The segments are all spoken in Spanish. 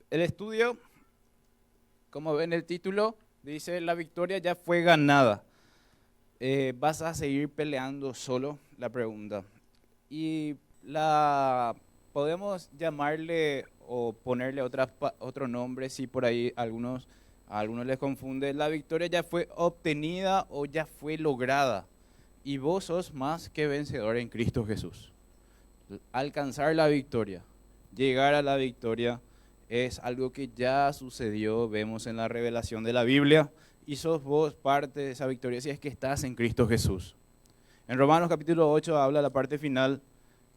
El estudio, como ven el título, dice la victoria ya fue ganada. ¿Vas a seguir peleando solo? La pregunta. Y la podemos llamarle o ponerle otro nombre si por ahí a algunos les confunde. La victoria ya fue obtenida o ya fue lograda. Y vos sos más que vencedor en Cristo Jesús. Alcanzar la victoria, llegar a la victoria es algo que ya sucedió, vemos en la revelación de la Biblia, y sos vos parte de esa victoria si es que estás en Cristo Jesús. En Romanos capítulo 8 habla la parte final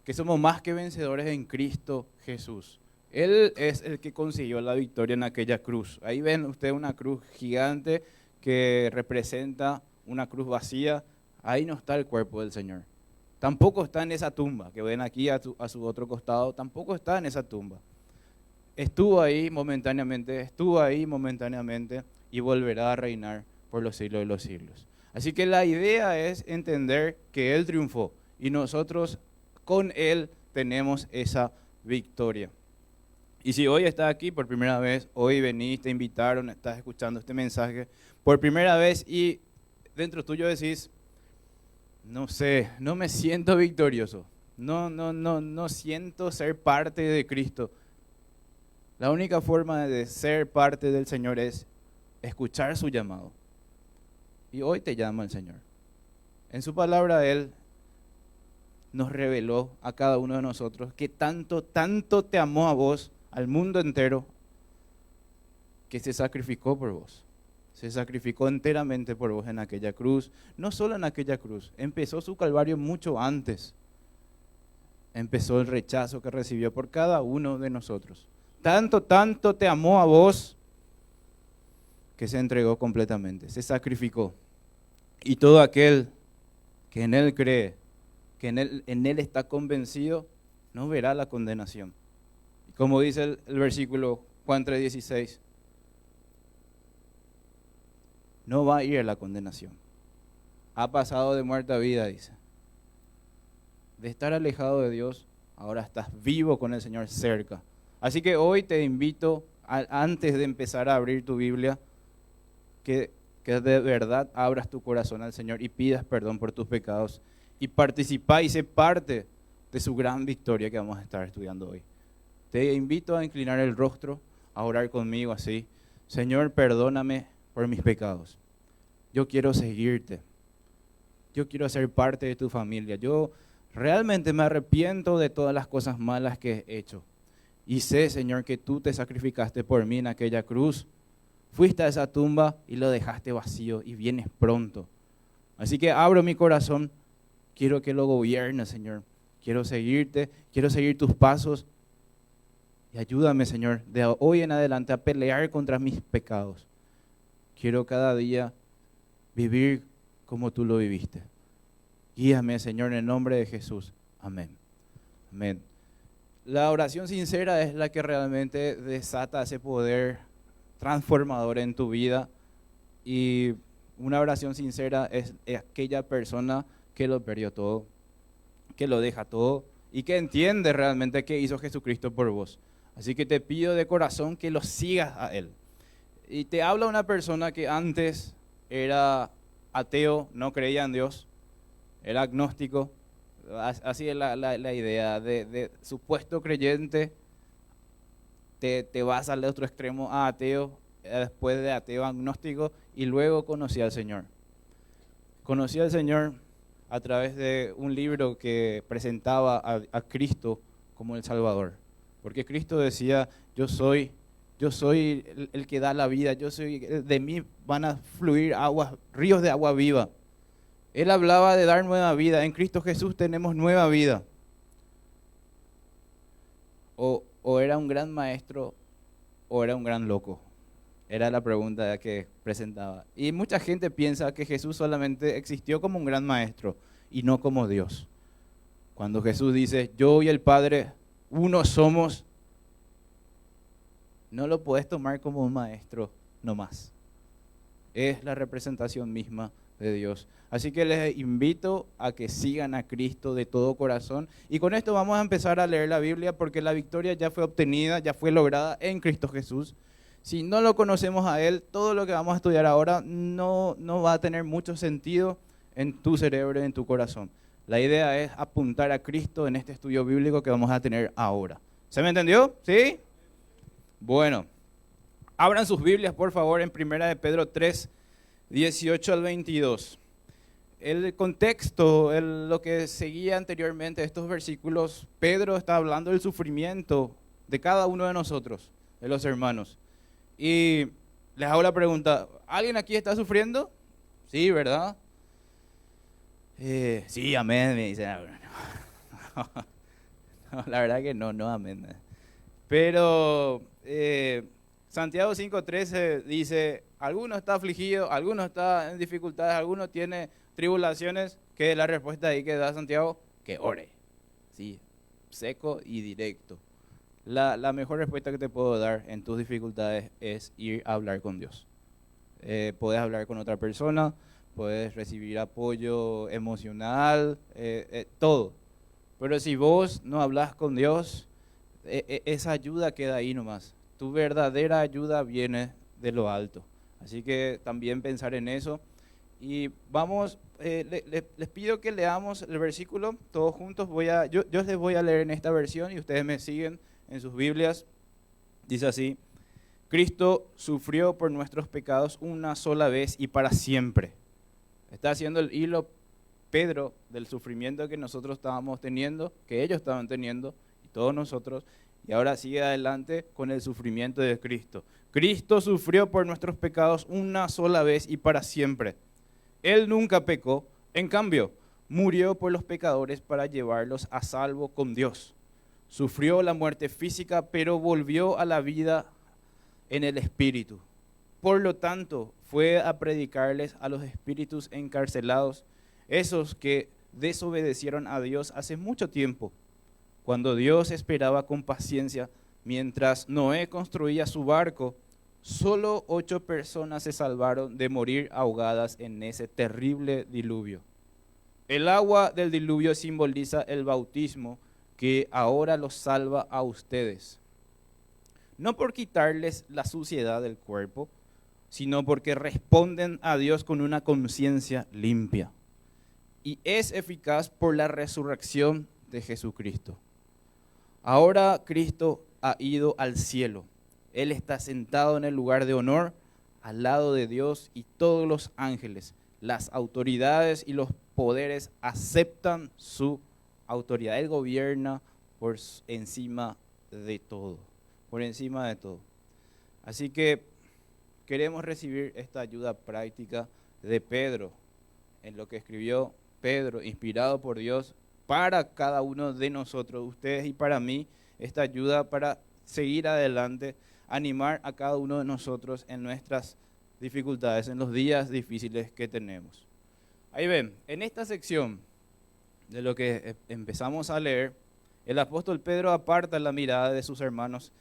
que somos más que vencedores en Cristo Jesús. Él es el que consiguió la victoria en aquella cruz. Ahí ven ustedes una cruz gigante que representa una cruz vacía. Ahí no está el cuerpo del Señor. Tampoco está en esa tumba que ven aquí a su otro costado. Tampoco está en esa tumba. Estuvo ahí momentáneamente y volverá a reinar por los siglos de los siglos. Así que la idea es entender que Él triunfó y nosotros con Él tenemos esa victoria. Y si hoy estás aquí por primera vez, hoy venís, te invitaron, estás escuchando este mensaje por primera vez y dentro tuyo decís, no sé, no me siento victorioso, no siento ser parte de Cristo. La única forma de ser parte del Señor es escuchar su llamado. Y hoy te llama el Señor. En su palabra Él nos reveló a cada uno de nosotros que tanto te amó a vos, al mundo entero, que se sacrificó por vos. Se sacrificó enteramente por vos en aquella cruz. No solo en aquella cruz, empezó su calvario mucho antes. Empezó el rechazo que recibió por cada uno de nosotros. Tanto te amó a vos que se entregó completamente, se sacrificó. Y todo aquel que en Él cree, que en él está convencido, no verá la condenación. Y como dice el versículo Juan 3:16, no va a ir a la condenación. Ha pasado de muerte a vida, dice. De estar alejado de Dios, ahora estás vivo con el Señor cerca. Así que hoy te invito, antes de empezar a abrir tu Biblia, que de verdad abras tu corazón al Señor y pidas perdón por tus pecados y participa y sé parte de su gran victoria que vamos a estar estudiando hoy. Te invito a inclinar el rostro, a orar conmigo así. Señor, perdóname por mis pecados. Yo quiero seguirte. Yo quiero ser parte de tu familia. Yo realmente me arrepiento de todas las cosas malas que he hecho. Y sé, Señor, que tú te sacrificaste por mí en aquella cruz. Fuiste a esa tumba y lo dejaste vacío y vienes pronto. Así que abro mi corazón, quiero que lo gobiernes, Señor. Quiero seguirte, quiero seguir tus pasos. Y ayúdame, Señor, de hoy en adelante a pelear contra mis pecados. Quiero cada día vivir como tú lo viviste. Guíame, Señor, en el nombre de Jesús. Amén. Amén. La oración sincera es la que realmente desata ese poder transformador en tu vida, y una oración sincera es aquella persona que lo perdió todo, que lo deja todo y que entiende realmente qué hizo Jesucristo por vos. Así que te pido de corazón que lo sigas a Él. Y te habla una persona que antes era ateo, no creía en Dios, era agnóstico, así es la idea de supuesto creyente. Te vas al otro extremo a ateo, después de ateo agnóstico, y luego conocí al Señor. Conocí al Señor a través de un libro que presentaba a Cristo como el Salvador. Porque Cristo decía, yo soy el que da la vida, de mí van a fluir ríos de agua viva. Él hablaba de dar nueva vida. En Cristo Jesús tenemos nueva vida. O era un gran maestro o era un gran loco. Era la pregunta que presentaba. Y mucha gente piensa que Jesús solamente existió como un gran maestro y no como Dios. Cuando Jesús dice, yo y el Padre, uno somos, no lo puedes tomar como un maestro nomás. Es la representación misma de Dios. Así que les invito a que sigan a Cristo de todo corazón. Y con esto vamos a empezar a leer la Biblia porque la victoria ya fue obtenida, ya fue lograda en Cristo Jesús. Si no lo conocemos a Él, todo lo que vamos a estudiar ahora no va a tener mucho sentido en tu cerebro y en tu corazón. La idea es apuntar a Cristo en este estudio bíblico que vamos a tener ahora. ¿Se me entendió? ¿Sí? Bueno, abran sus Biblias, por favor, en 1 de Pedro 3, 18 al 22. El contexto, lo que seguía anteriormente, estos versículos, Pedro está hablando del sufrimiento de cada uno de nosotros, de los hermanos. Y les hago la pregunta, ¿alguien aquí está sufriendo? Sí, ¿verdad? Sí, amén, me dice. No, la verdad que no, amén. Pero Santiago 5:13 dice, alguno está afligido, alguno está en dificultades, alguno tiene tribulaciones, que la respuesta ahí que da Santiago, que ore. Sí, seco y directo. La mejor respuesta que te puedo dar en tus dificultades es ir a hablar con Dios. Puedes hablar con otra persona, puedes recibir apoyo emocional, todo. Pero si vos no hablas con Dios, esa ayuda queda ahí nomás. Tu verdadera ayuda viene de lo alto. Así que también pensar en eso. Y vamos, les pido que leamos el versículo todos juntos. Yo les voy a leer en esta versión y ustedes me siguen en sus Biblias. Dice así: Cristo sufrió por nuestros pecados una sola vez y para siempre. Está haciendo el hilo Pedro del sufrimiento que nosotros estábamos teniendo, que ellos estaban teniendo, y todos nosotros, y ahora sigue adelante con el sufrimiento de Cristo. Cristo sufrió por nuestros pecados una sola vez y para siempre. Él nunca pecó, en cambio, murió por los pecadores para llevarlos a salvo con Dios. Sufrió la muerte física, pero volvió a la vida en el Espíritu. Por lo tanto, fue a predicarles a los espíritus encarcelados, esos que desobedecieron a Dios hace mucho tiempo, cuando Dios esperaba con paciencia. Mientras Noé construía su barco, solo 8 personas se salvaron de morir ahogadas en ese terrible diluvio. El agua del diluvio simboliza el bautismo que ahora los salva a ustedes. No por quitarles la suciedad del cuerpo, sino porque responden a Dios con una conciencia limpia. Y es eficaz por la resurrección de Jesucristo. Ahora Cristo ha ido al cielo. Él está sentado en el lugar de honor, al lado de Dios y todos los ángeles. Las autoridades y los poderes aceptan su autoridad. Él gobierna por encima de todo. Por encima de todo. Así que queremos recibir esta ayuda práctica de Pedro, en lo que escribió Pedro, inspirado por Dios, para cada uno de nosotros, ustedes y para mí, esta ayuda para seguir adelante, animar a cada uno de nosotros en nuestras dificultades, en los días difíciles que tenemos. Ahí ven, en esta sección de lo que empezamos a leer, el apóstol Pedro aparta la mirada de sus hermanos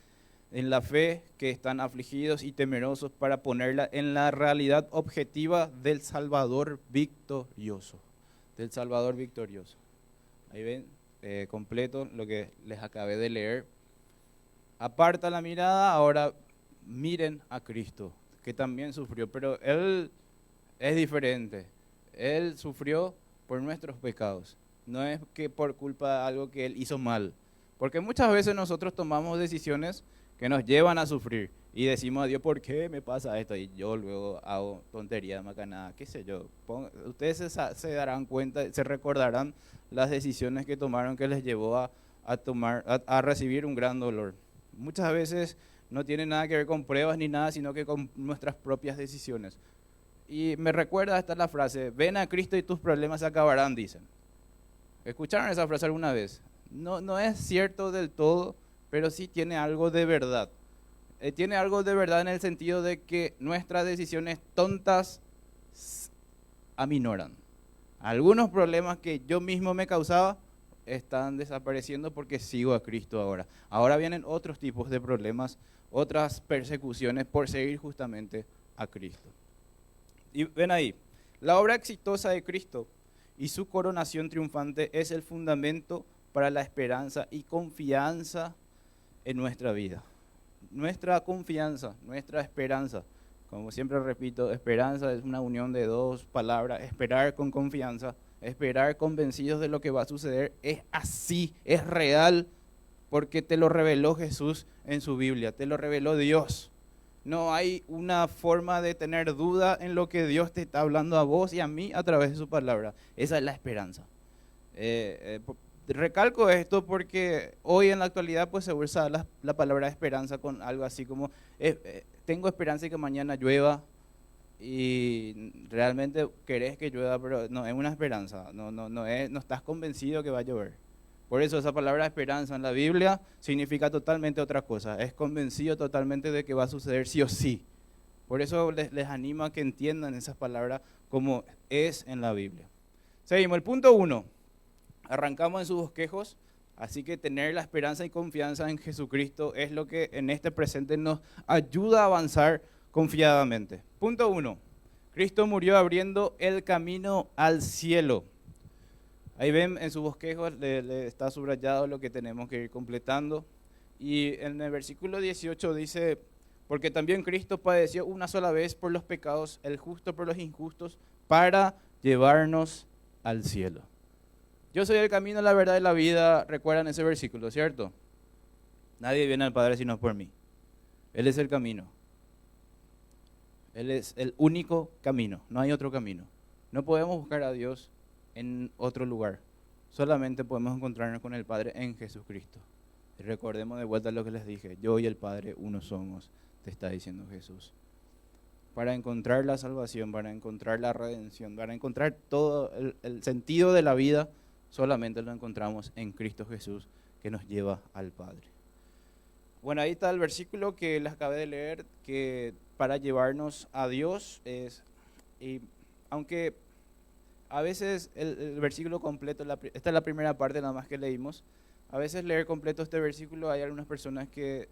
en la fe, que están afligidos y temerosos, para ponerla en la realidad objetiva del Salvador victorioso. Del Salvador victorioso. Ahí ven, completo lo que les acabé de leer. Aparta la mirada, ahora miren a Cristo, que también sufrió, pero Él es diferente. Él sufrió por nuestros pecados. No es que por culpa de algo que Él hizo mal. Porque muchas veces nosotros tomamos decisiones que nos llevan a sufrir y decimos a Dios, ¿por qué me pasa esto? Y yo luego hago tonterías, macanada, qué sé yo. Ustedes se darán cuenta, se recordarán las decisiones que tomaron que les llevó a recibir un gran dolor. Muchas veces no tiene nada que ver con pruebas ni nada, sino que con nuestras propias decisiones. Y me recuerda esta la frase, ven a Cristo y tus problemas se acabarán, dicen. ¿Escucharon esa frase alguna vez? No es cierto del todo, pero sí tiene algo de verdad. Tiene algo de verdad en el sentido de que nuestras decisiones tontas aminoran. Algunos problemas que yo mismo me causaba están desapareciendo porque sigo a Cristo ahora. Ahora vienen otros tipos de problemas, otras persecuciones por seguir justamente a Cristo. Y ven ahí, La obra exitosa de Cristo y su coronación triunfante es el fundamento para la esperanza y confianza en nuestra vida. Nuestra confianza, nuestra esperanza. Como siempre repito, esperanza es una unión de dos palabras, esperar con confianza, esperar convencidos de lo que va a suceder, es así, es real, porque te lo reveló Jesús en su Biblia, te lo reveló Dios. No hay una forma de tener duda en lo que Dios te está hablando a vos y a mí a través de su palabra. Esa es la esperanza. Recalco esto porque hoy en la actualidad pues se usa la palabra esperanza con algo así como tengo esperanza de que mañana llueva y realmente querés que llueva, pero no es una esperanza, no estás convencido que va a llover. Por eso esa palabra esperanza en la Biblia significa totalmente otra cosa, es convencido totalmente de que va a suceder sí o sí. Por eso les animo a que entiendan esas palabras como es en la Biblia. Seguimos, el punto 1. Arrancamos en sus bosquejos, así que tener la esperanza y confianza en Jesucristo es lo que en este presente nos ayuda a avanzar confiadamente. Punto 1. Cristo murió abriendo el camino al cielo. Ahí ven en sus bosquejos, le está subrayado lo que tenemos que ir completando. Y en el versículo 18 dice, porque también Cristo padeció una sola vez por los pecados, el justo por los injustos, para llevarnos al cielo. Yo soy el camino, la verdad y la vida, recuerdan ese versículo, ¿cierto? Nadie viene al Padre sino por mí. Él es el camino. Él es el único camino, no hay otro camino. No podemos buscar a Dios en otro lugar. Solamente podemos encontrarnos con el Padre en Jesucristo. Y recordemos de vuelta lo que les dije, yo y el Padre uno somos, te está diciendo Jesús. Para encontrar la salvación, para encontrar la redención, para encontrar todo el sentido de la vida, solamente lo encontramos en Cristo Jesús, que nos lleva al Padre. Bueno, ahí está el versículo que les acabé de leer, que para llevarnos a Dios es, y aunque a veces el versículo completo, esta es la primera parte nada más que leímos, a veces leer completo este versículo hay algunas personas que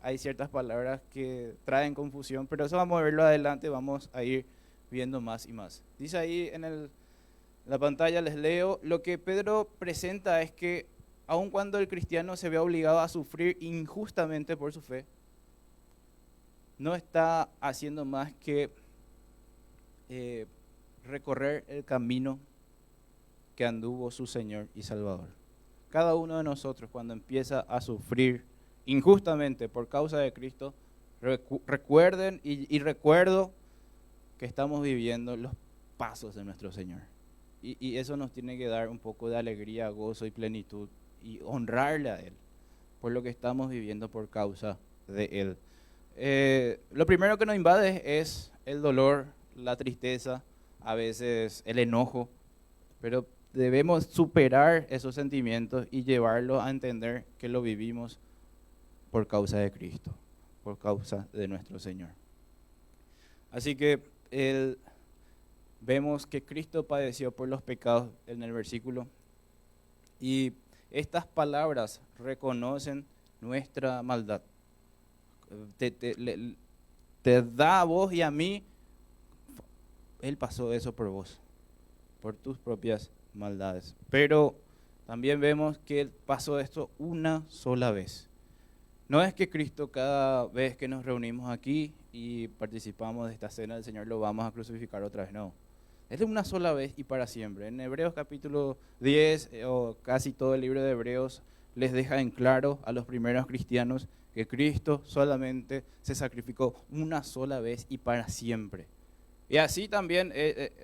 hay ciertas palabras que traen confusión, pero eso vamos a verlo adelante, vamos a ir viendo más y más. Dice ahí en la pantalla, les leo, lo que Pedro presenta es que aun cuando el cristiano se ve obligado a sufrir injustamente por su fe, no está haciendo más que recorrer el camino que anduvo su Señor y Salvador. Cada uno de nosotros cuando empieza a sufrir injustamente por causa de Cristo, recuerden y recuerdo que estamos viviendo los pasos de nuestro Señor. Y eso nos tiene que dar un poco de alegría, gozo y plenitud y honrarle a Él por lo que estamos viviendo por causa de Él. Lo primero que nos invade es el dolor, la tristeza, a veces el enojo, pero debemos superar esos sentimientos y llevarlos a entender que lo vivimos por causa de Cristo, por causa de nuestro Señor. Así que vemos que Cristo padeció por los pecados en el versículo y estas palabras reconocen nuestra maldad. Te da a vos y a mí, Él pasó eso por vos, por tus propias maldades. Pero también vemos que Él pasó esto una sola vez. No es que Cristo cada vez que nos reunimos aquí y participamos de esta cena del Señor lo vamos a crucificar otra vez, no. Es de una sola vez y para siempre. En Hebreos capítulo 10 o casi todo el libro de Hebreos les deja en claro a los primeros cristianos que Cristo solamente se sacrificó una sola vez y para siempre. Y así también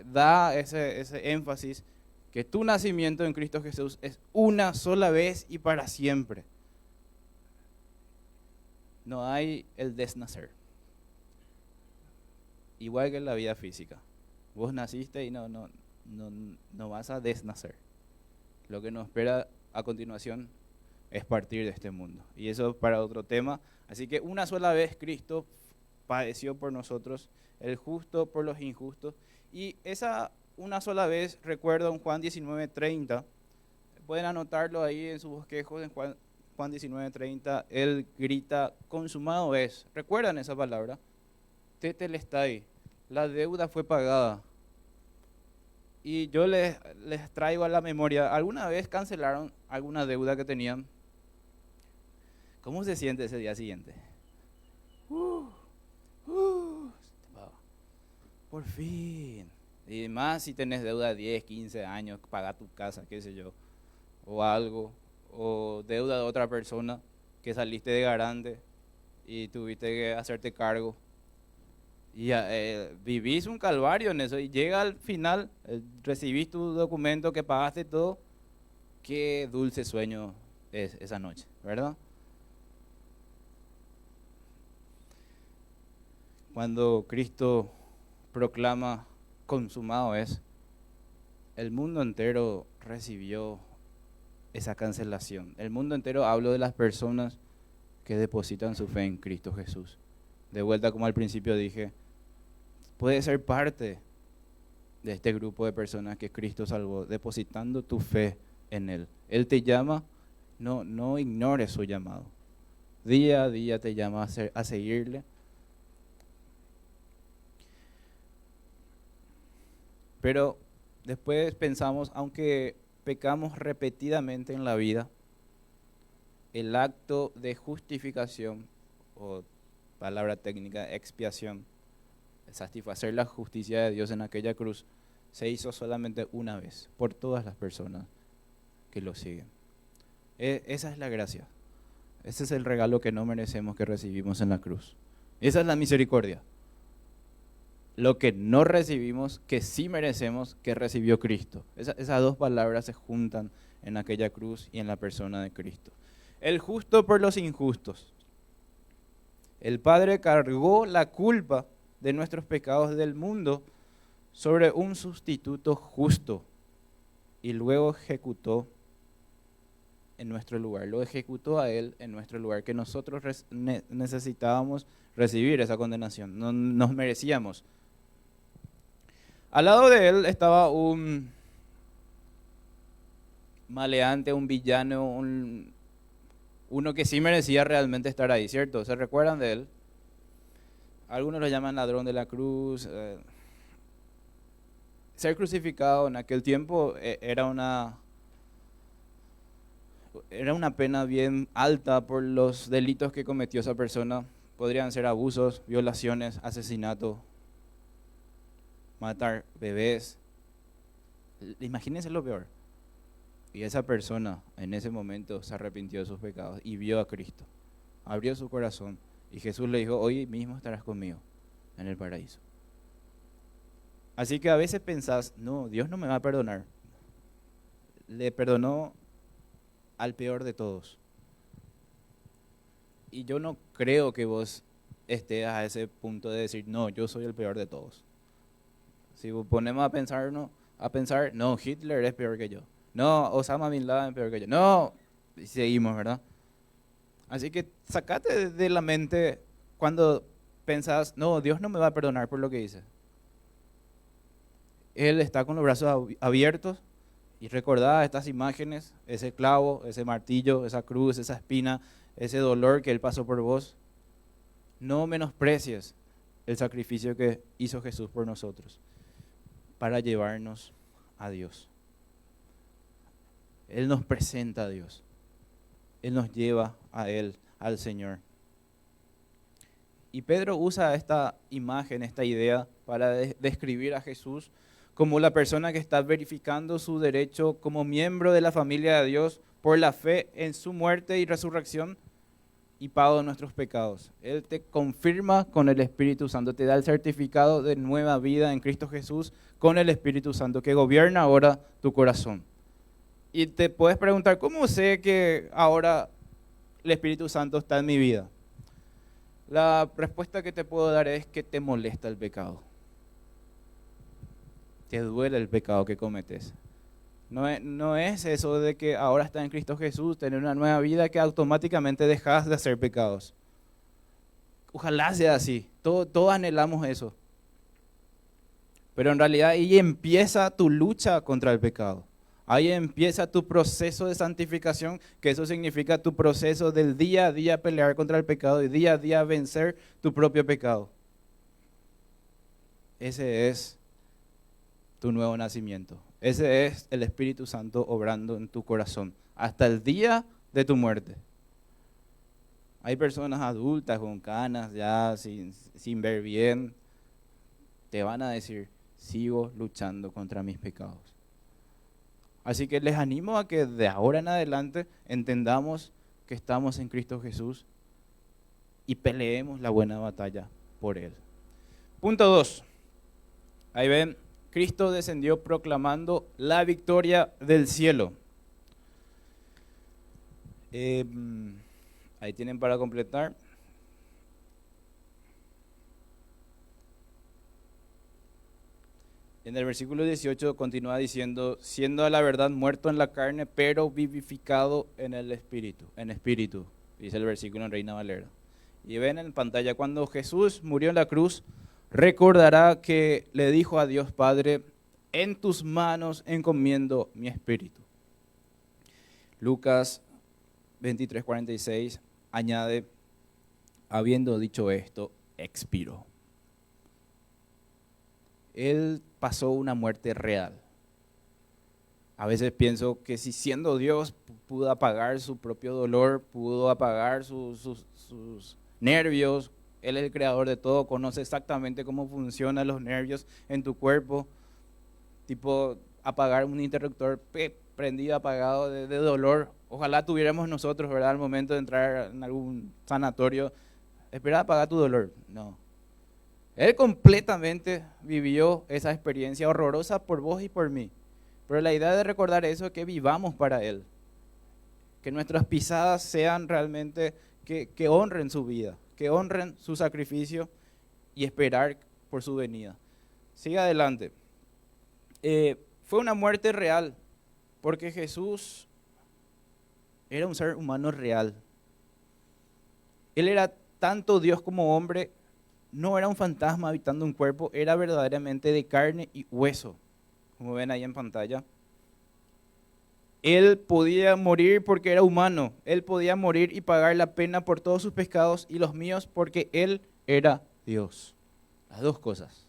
da ese énfasis que tu nacimiento en Cristo Jesús es una sola vez y para siempre. No hay el desnacer. Igual que en la vida física. Vos naciste y no vas a desnacer. Lo que nos espera a continuación es partir de este mundo. Y eso es para otro tema. Así que una sola vez Cristo padeció por nosotros, el justo por los injustos. Y esa una sola vez, recuerdo en Juan 19:30, pueden anotarlo ahí en sus bosquejos, en Juan 19:30, Él grita, consumado es. ¿Recuerdan esa palabra? Tetelestai. La deuda fue pagada. Y yo les traigo a la memoria, ¿alguna vez cancelaron alguna deuda que tenían? ¿Cómo se siente ese día siguiente? Uh, uh, por fin. Y más si tenés deuda de 10, 15 años, paga tu casa, qué sé yo, o algo, o deuda de otra persona que saliste de garante y tuviste que hacerte cargo. Y vivís un calvario en eso y llega al final, recibís tu documento que pagaste todo, qué dulce sueño es esa noche, ¿verdad? Cuando Cristo proclama consumado es, el mundo entero recibió esa cancelación. El mundo entero, hablo de las personas que depositan su fe en Cristo Jesús. De vuelta, como al principio dije, puede ser parte de este grupo de personas que Cristo salvó, depositando tu fe en Él. Él te llama, no ignores su llamado. Día a día te llama a seguirle. Pero después pensamos, aunque pecamos repetidamente en la vida, el acto de justificación, o palabra técnica, expiación, satisfacer la justicia de Dios en aquella cruz, se hizo solamente una vez, por todas las personas que lo siguen. Esa es la gracia. Ese es el regalo que no merecemos que recibimos en la cruz. Esa es la misericordia. Lo que no recibimos, que sí merecemos, que recibió Cristo. Esas dos palabras se juntan en aquella cruz y en la persona de Cristo. El justo por los injustos. El Padre cargó la culpa de nuestros pecados del mundo sobre un sustituto justo y luego ejecutó en nuestro lugar. Lo ejecutó a Él en nuestro lugar, que nosotros necesitábamos recibir esa condenación. No nos merecíamos. Al lado de Él estaba un maleante, un villano, uno que sí merecía realmente estar ahí, ¿cierto? ¿Se recuerdan de Él? Algunos lo llaman ladrón de la cruz. Ser crucificado en aquel tiempo era una pena bien alta por los delitos que cometió esa persona. Podrían ser abusos, violaciones, asesinato, matar bebés. Imagínense lo peor. Y esa persona en ese momento se arrepintió de sus pecados y vio a Cristo. Abrió su corazón y Jesús le dijo, hoy mismo estarás conmigo en el paraíso. Así que a veces pensás, no, Dios no me va a perdonar. Le perdonó al peor de todos. Y yo no creo que vos estés a ese punto de decir, no, yo soy el peor de todos. Si ponemos a pensar, no, Hitler es peor que yo. No, Osama Bin Laden es peor que yo. No, y seguimos, ¿verdad? Así que sacate de la mente cuando pensás, no, Dios no me va a perdonar por lo que hice. Él está con los brazos abiertos y recordá estas imágenes, ese clavo, ese martillo, esa cruz, esa espina, ese dolor que Él pasó por vos. No menosprecies el sacrificio que hizo Jesús por nosotros para llevarnos a Dios. Él nos presenta a Dios. Él nos lleva a Él, al Señor. Y Pedro usa esta imagen, esta idea, para describir a Jesús como la persona que está verificando su derecho como miembro de la familia de Dios por la fe en su muerte y resurrección y pago de nuestros pecados. Él te confirma con el Espíritu Santo, te da el certificado de nueva vida en Cristo Jesús con el Espíritu Santo que gobierna ahora tu corazón. Y te puedes preguntar, ¿cómo sé que ahora el Espíritu Santo está en mi vida? La respuesta que te puedo dar es que te molesta el pecado. Te duele el pecado que cometes. No es eso de que ahora estás en Cristo Jesús, tener una nueva vida, que automáticamente dejas de hacer pecados. Ojalá sea así, todos anhelamos eso. Pero en realidad ahí empieza tu lucha contra el pecado. Ahí empieza tu proceso de santificación, que eso significa tu proceso del día a día pelear contra el pecado y día a día vencer tu propio pecado. Ese es tu nuevo nacimiento. Ese es el Espíritu Santo obrando en tu corazón hasta el día de tu muerte. Hay personas adultas con canas ya sin ver bien, te van a decir, sigo luchando contra mis pecados. Así que les animo a que de ahora en adelante entendamos que estamos en Cristo Jesús y peleemos la buena batalla por Él. Punto 2. Ahí ven, Cristo descendió proclamando la victoria del cielo. Ahí tienen para completar. En el versículo 18 continúa diciendo, siendo a la verdad muerto en la carne, pero vivificado en el espíritu. En espíritu, dice el versículo en Reina Valera. Y ven en pantalla, cuando Jesús murió en la cruz, recordará que le dijo a Dios Padre, en tus manos encomiendo mi espíritu. Lucas 23:46 añade, habiendo dicho esto, expiró. Él pasó una muerte real. A veces pienso que si siendo Dios pudo apagar su propio dolor, pudo apagar sus nervios, Él es el creador de todo, conoce exactamente cómo funcionan los nervios en tu cuerpo, tipo apagar un interruptor prendido, apagado de dolor. Ojalá tuviéramos nosotros, ¿verdad? Al momento de entrar en algún sanatorio, esperar apagar tu dolor. No. Él completamente vivió esa experiencia horrorosa por vos y por mí. Pero la idea de recordar eso es que vivamos para Él. Que nuestras pisadas sean realmente, que honren su vida, que honren su sacrificio y esperar por su venida. Sigue adelante. Fue una muerte real, porque Jesús era un ser humano real. Él era tanto Dios como hombre. No era un fantasma habitando un cuerpo, era verdaderamente de carne y hueso, como ven ahí en pantalla. Él podía morir porque era humano, él podía morir y pagar la pena por todos sus pecados y los míos porque él era Dios. Las dos cosas.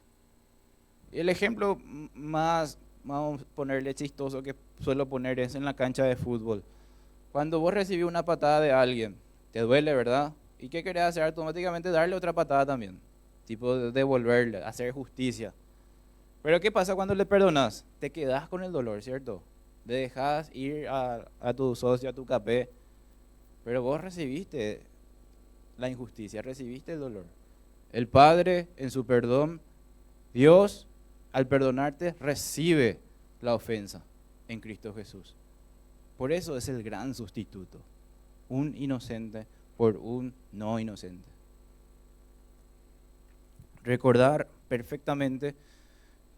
El ejemplo más, vamos a ponerle chistoso que suelo poner es en la cancha de fútbol. Cuando vos recibís una patada de alguien, te duele, ¿verdad? ¿Y qué querés hacer? Automáticamente darle otra patada también. Tipo devolverle, hacer justicia. Pero ¿qué pasa cuando le perdonas? Te quedas con el dolor, ¿cierto? Le dejas ir a tu socio, a tu capé. Pero vos recibiste la injusticia, recibiste el dolor. El Padre, en su perdón, Dios, al perdonarte, recibe la ofensa en Cristo Jesús. Por eso es el gran sustituto. Un inocente por un no inocente. Recordar perfectamente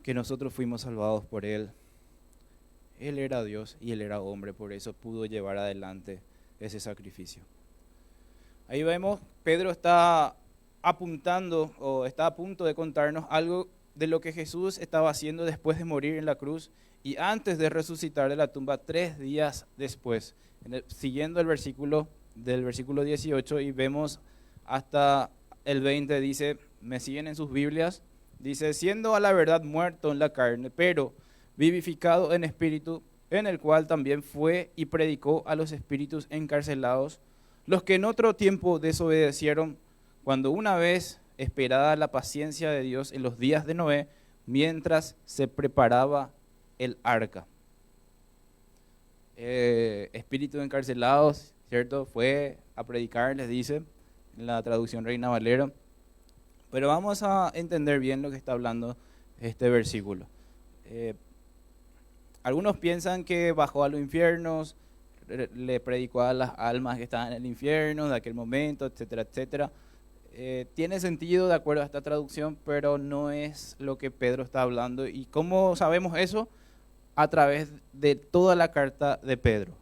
que nosotros fuimos salvados por Él. Él era Dios y Él era hombre, por eso pudo llevar adelante ese sacrificio. Ahí vemos, Pedro está apuntando o está a punto de contarnos algo de lo que Jesús estaba haciendo después de morir en la cruz y antes de resucitar de la tumba 3 días después. Siguiendo el versículo del versículo 18 y vemos hasta el 20, dice, me siguen en sus Biblias, dice, siendo a la verdad muerto en la carne, pero vivificado en espíritu, en el cual también fue y predicó a los espíritus encarcelados, los que en otro tiempo desobedecieron, cuando una vez esperada la paciencia de Dios en los días de Noé, mientras se preparaba el arca. Espíritus encarcelados, ¿cierto? Fue a predicar, les dice, en la traducción Reina Valera. Pero vamos a entender bien lo que está hablando este versículo. Algunos piensan que bajó a los infiernos, le predicó a las almas que estaban en el infierno de aquel momento, etcétera, etcétera. Tiene sentido de acuerdo a esta traducción, pero no es lo que Pedro está hablando. ¿Y cómo sabemos eso? A través de toda la carta de Pedro.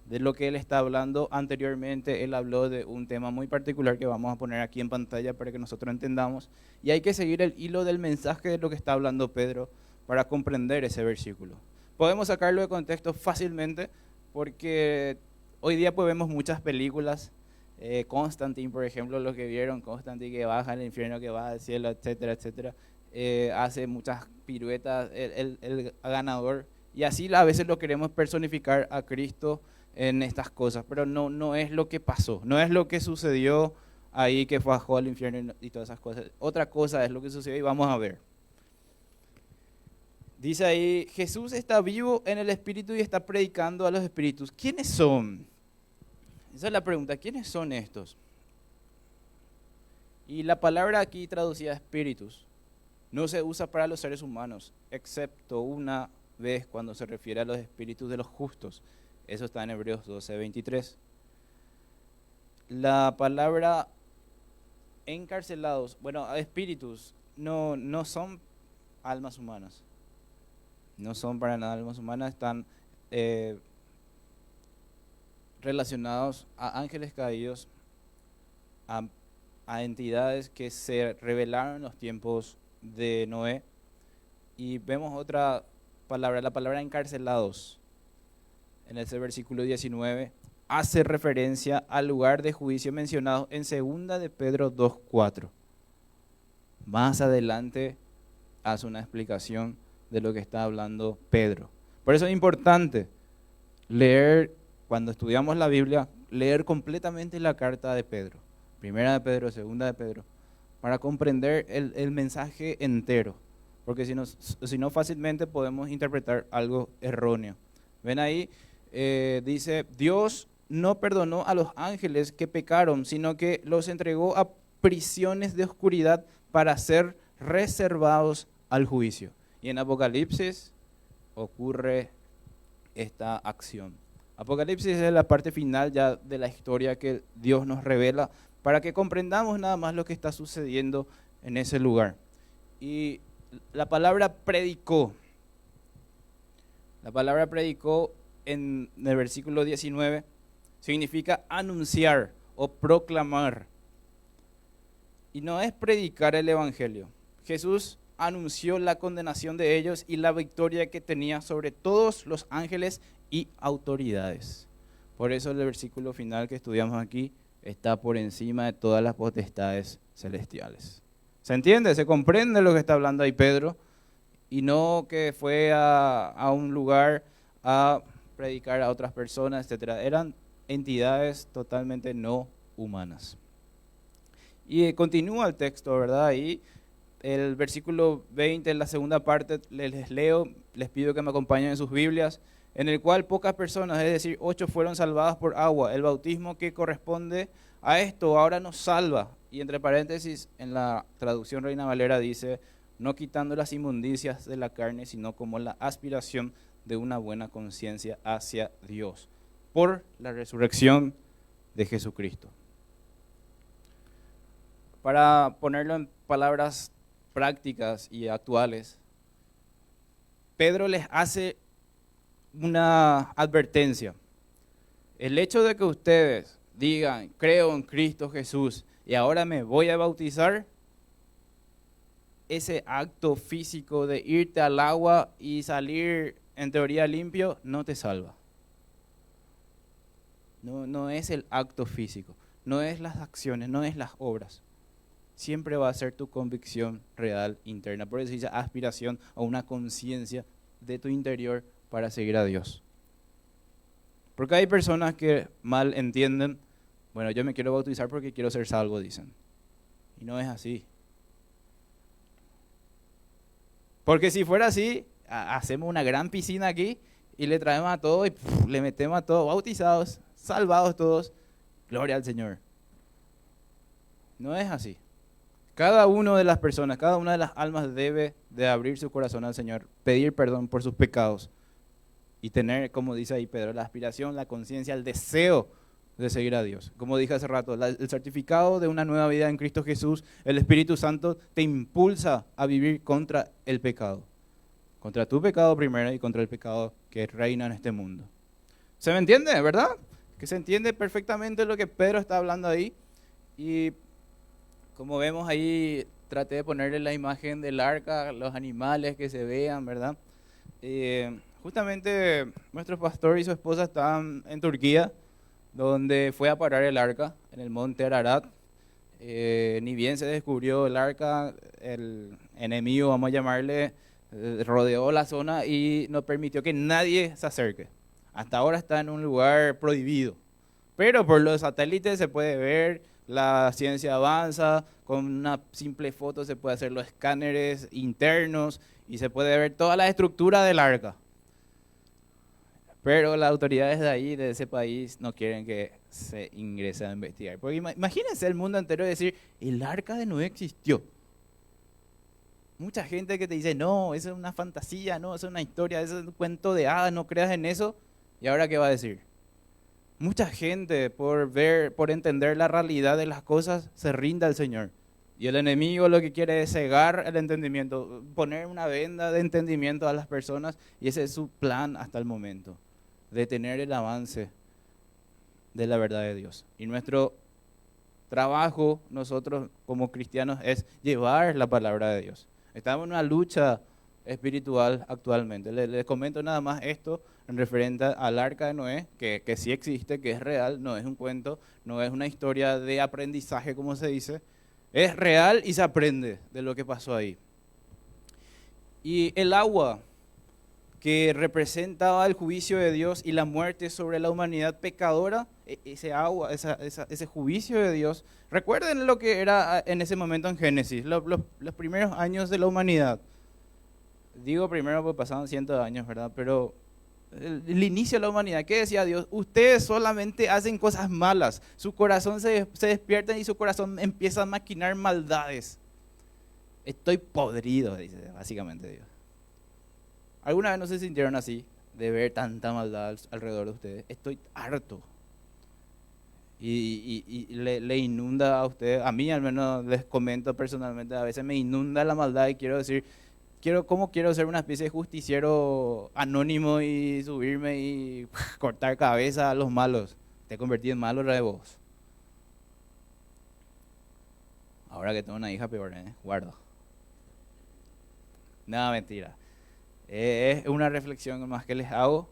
De lo que él está hablando anteriormente, él habló de un tema muy particular que vamos a poner aquí en pantalla para que nosotros entendamos. Y hay que seguir el hilo del mensaje de lo que está hablando Pedro para comprender ese versículo. Podemos sacarlo de contexto fácilmente porque hoy día pues vemos muchas películas, Constantine, por ejemplo, lo que vieron, Constantine que baja al infierno, que va al cielo, etcétera, etcétera. hace muchas piruetas, el ganador, y así a veces lo queremos personificar a Cristo en estas cosas, pero no es lo que pasó, no es lo que sucedió ahí que bajó al infierno y todas esas cosas. Otra cosa es lo que sucedió y vamos a ver. Dice ahí, Jesús está vivo en el Espíritu y está predicando a los espíritus. ¿Quiénes son? Esa es la pregunta, ¿quiénes son estos? Y la palabra aquí traducida espíritus no se usa para los seres humanos, excepto una vez cuando se refiere a los espíritus de los justos. Eso está en Hebreos 12:23. La palabra encarcelados, bueno, espíritus no son almas humanas. No son para nada almas humanas, están relacionados a ángeles caídos, a entidades que se revelaron en los tiempos de Noé. Y vemos otra palabra, la palabra encarcelados, en ese versículo 19, hace referencia al lugar de juicio mencionado en 2 de Pedro 2:4. Más adelante hace una explicación de lo que está hablando Pedro. Por eso es importante leer, cuando estudiamos la Biblia, leer completamente la carta de Pedro, 1 de Pedro, 2 de Pedro, para comprender el mensaje entero, porque si no fácilmente podemos interpretar algo erróneo. Ven ahí, dice, Dios no perdonó a los ángeles que pecaron, sino que los entregó a prisiones de oscuridad para ser reservados al juicio. Y en Apocalipsis ocurre esta acción. Apocalipsis es la parte final ya de la historia que Dios nos revela para que comprendamos nada más lo que está sucediendo en ese lugar. Y la palabra predicó en el versículo 19 significa anunciar o proclamar. Y no es predicar el evangelio. Jesús anunció la condenación de ellos y la victoria que tenía sobre todos los ángeles y autoridades. Por eso el versículo final que estudiamos aquí está por encima de todas las potestades celestiales. ¿Se entiende? ¿Se comprende lo que está hablando ahí Pedro? Y no que fue a un lugar a predicar a otras personas, etcétera. Eran entidades totalmente no humanas. Y continúa el texto, ¿verdad? Ahí el versículo 20, en la segunda parte, les leo, les pido que me acompañen en sus Biblias, en el cual pocas personas, es decir, 8 fueron salvadas por agua. El bautismo que corresponde a esto ahora nos salva. Y entre paréntesis, en la traducción Reina Valera dice, no quitando las inmundicias de la carne, sino como la aspiración de una buena conciencia hacia Dios, por la resurrección de Jesucristo. Para ponerlo en palabras prácticas y actuales, Pedro les hace una advertencia. El hecho de que ustedes digan, creo en Cristo Jesús y ahora me voy a bautizar, ese acto físico de irte al agua y salir en teoría limpio no te salva. No es el acto físico, no es las acciones, no es las obras. Siempre va a ser tu convicción real interna. Por eso dice aspiración a una conciencia de tu interior para seguir a Dios. Porque hay personas que mal entienden, bueno, yo me quiero bautizar porque quiero ser salvo, dicen. Y no es así. Porque si fuera así, hacemos una gran piscina aquí y le traemos a todos y le metemos a todos bautizados, salvados todos. Gloria al Señor. No es así. Cada una de las personas, cada una de las almas debe de abrir su corazón al Señor, pedir perdón por sus pecados y tener, como dice ahí Pedro, la aspiración, la conciencia, el deseo de seguir a Dios. Como dije hace rato, el certificado de una nueva vida en Cristo Jesús, el Espíritu Santo te impulsa a vivir contra el pecado. Contra tu pecado primero y contra el pecado que reina en este mundo. ¿Se me entiende, verdad? Que se entiende perfectamente lo que Pedro está hablando ahí. Y como vemos ahí, traté de ponerle la imagen del arca, los animales que se vean, ¿verdad? Justamente nuestro pastor y su esposa estaban en Turquía, donde fue a parar el arca, en el monte Ararat. Ni bien se descubrió el arca, el enemigo, vamos a llamarle, rodeó la zona y no permitió que nadie se acerque. Hasta ahora está en un lugar prohibido. Pero por los satélites se puede ver, la ciencia avanza, con una simple foto se puede hacer los escáneres internos y se puede ver toda la estructura del arca. Pero las autoridades de ahí, de ese país, no quieren que se ingrese a investigar. Porque imagínense el mundo entero decir, el arca de Noé existió. Mucha gente que te dice, no, eso es una fantasía, no, eso es una historia, eso es un cuento de hadas, no creas en eso. ¿Y ahora qué va a decir? Mucha gente por ver, por entender la realidad de las cosas, se rinde al Señor. Y el enemigo lo que quiere es cegar el entendimiento, poner una venda de entendimiento a las personas, y ese es su plan hasta el momento, detener el avance de la verdad de Dios. Y nuestro trabajo, nosotros como cristianos, es llevar la palabra de Dios. Estamos en una lucha espiritual actualmente. Les comento nada más esto en referente al arca de Noé, que sí existe, que es real, no es un cuento, no es una historia de aprendizaje como se dice, es real y se aprende de lo que pasó ahí. Y el agua que representaba el juicio de Dios y la muerte sobre la humanidad pecadora, ese agua, ese juicio de Dios, recuerden lo que era en ese momento en Génesis, los primeros años de la humanidad. Digo primero porque pasaron cientos de años, ¿verdad? Pero el inicio de la humanidad, ¿qué decía Dios? Ustedes solamente hacen cosas malas, su corazón se despierta y su corazón empieza a maquinar maldades. Estoy podrido, dice básicamente Dios. ¿Alguna vez no se sintieron así, de ver tanta maldad alrededor de ustedes? Estoy harto. Y le inunda a ustedes, a mí al menos les comento personalmente, a veces me inunda la maldad y quiero decir, ¿cómo quiero ser una especie de justiciero anónimo y subirme y cortar cabeza a los malos? Te convertí en malo, de vos. Ahora que tengo una hija peor, guarda. Nada, mentira. Es una reflexión más que les hago.